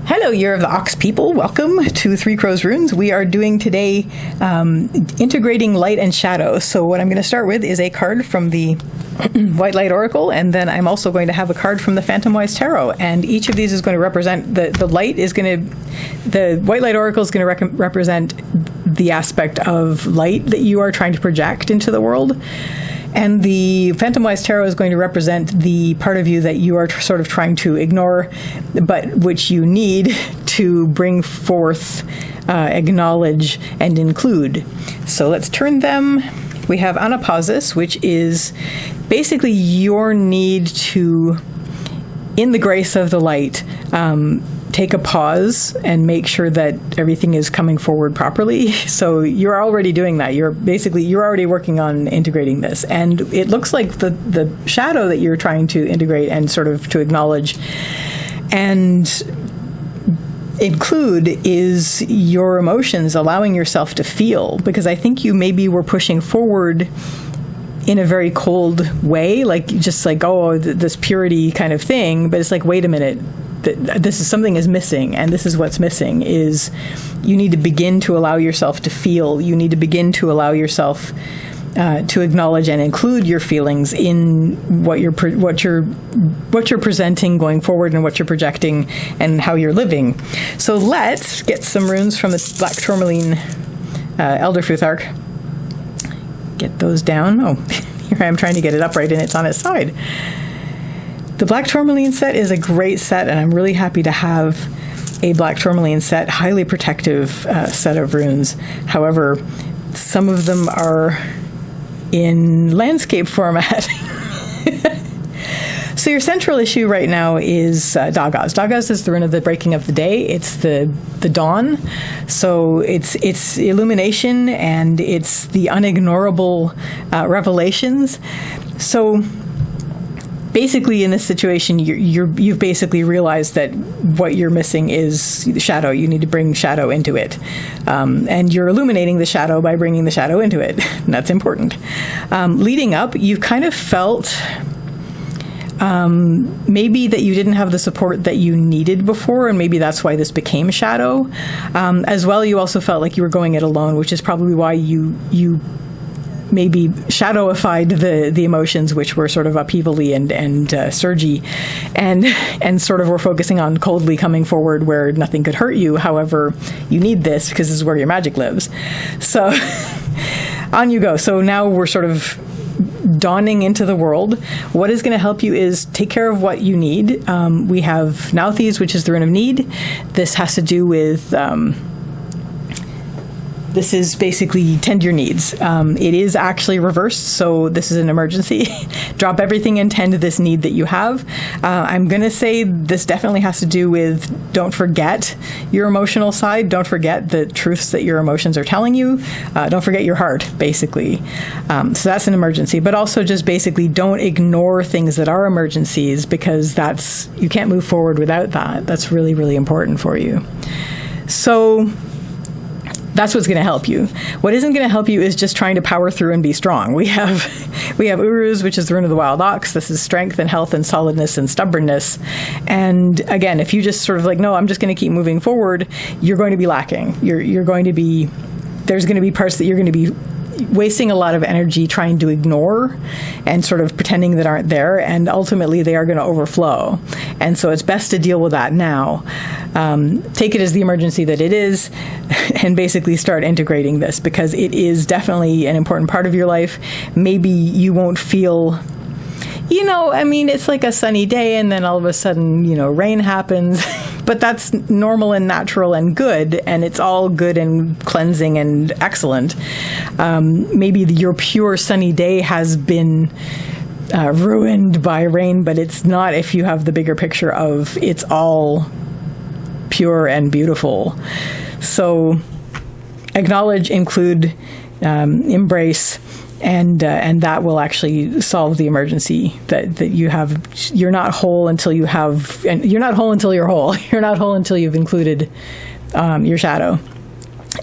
Hello, Year of the Ox people. Welcome to Three Crows Runes. We are doing today integrating light and shadow. So what I'm going to start with is a card from the White Light Oracle, and then I'm also going to have a card from the Phantomwise Tarot. And each of these is going to represent the White Light Oracle is going to represent the aspect of light that you are trying to project into the world. And the Phantomwise Tarot is going to represent the part of you that you are sort of trying to ignore, but which you need to bring forth, acknowledge, and include. So let's turn them. We have anapausis, which is basically your need to, in the grace of the light, take a pause and make sure that everything is coming forward properly. So you're already doing that. You're already working on integrating this. And it looks like the shadow that you're trying to integrate and sort of to acknowledge and include is your emotions, allowing yourself to feel. Because I think you maybe were pushing forward in a very cold way, like just like, oh, this purity kind of thing. But it's like, wait a minute. This is something is missing, and this is what's missing is you need to begin to allow yourself to feel. You need to begin to allow yourself to acknowledge and include your feelings in what you're presenting going forward and what you're projecting and how you're living. So let's get some runes from the Black Tourmaline Elder Futhark. Get those down. Oh, here I am trying to get it upright, and it's on its side. The Black Tourmaline set is a great set, and I'm really happy to have a Black Tourmaline set, highly protective set of runes. However, some of them are in landscape format. So your central issue right now is Dagaz. Dagaz is the rune of the breaking of the day. It's the dawn. So it's illumination, and it's the unignorable revelations. So basically, in this situation, you've basically realized that what you're missing is shadow. You need to bring shadow into it. And you're illuminating the shadow by bringing the shadow into it. And that's important. Leading up, you've kind of felt maybe that you didn't have the support that you needed before, and maybe that's why this became shadow. As well, you also felt like you were going it alone, which is probably why you maybe shadowified the emotions, which were sort of upheavally and surgy, and sort of were focusing on coldly coming forward where nothing could hurt you. However, you need this because this is where your magic lives. So on you go. So now we're sort of dawning into the world. What is going to help you is take care of what you need. We have Nauthiz, which is the rune of need. This has to do with this is basically tend your needs. It is actually reversed, so this is an emergency. Drop everything and tend to this need that you have. I'm going to say this definitely has to do with don't forget your emotional side. Don't forget the truths that your emotions are telling you. Don't forget your heart, basically. So that's an emergency. But also just basically don't ignore things that are emergencies, because you can't move forward without that. That's really, really important for you. So that's what's going to help you. What isn't going to help you is just trying to power through and be strong. We have Uruz, which is the rune of the wild ox. This is strength and health and solidness and stubbornness. And again, if you just sort of like, no, I'm just going to keep moving forward, you're going to be lacking. There's going to be parts that you're going to be wasting a lot of energy trying to ignore and sort of pretending that aren't there, and ultimately they are going to overflow. And so it's best to deal with that now. Take it as the emergency that it is, and basically start integrating this, because it is definitely an important part of your life. Maybe you won't feel, it's like a sunny day and then all of a sudden, rain happens. But that's normal and natural and good, and it's all good and cleansing and excellent. Maybe your pure sunny day has been ruined by rain, but it's not if you have the bigger picture of it's all pure and beautiful. So acknowledge, include, embrace, and that will actually solve the emergency that you have. You're not whole until you have, and you're not whole until you're whole. You're not whole until you've included your shadow.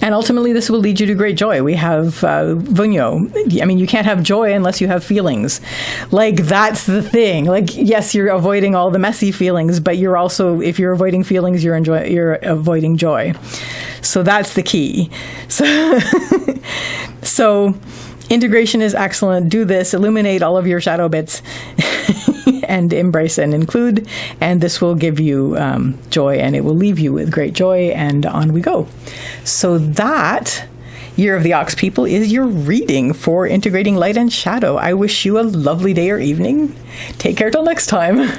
And ultimately, this will lead you to great joy. We have Vunyo. I mean, you can't have joy unless you have feelings. Like, that's the thing. Like, yes, you're avoiding all the messy feelings, but you're also, if you're avoiding feelings, you're avoiding joy. So that's the key. So integration is excellent. Do this. Illuminate all of your shadow bits and embrace and include. And this will give you joy, and it will leave you with great joy. And on we go. So that, Year of the Ox people, is your reading for integrating light and shadow. I wish you a lovely day or evening. Take care till next time.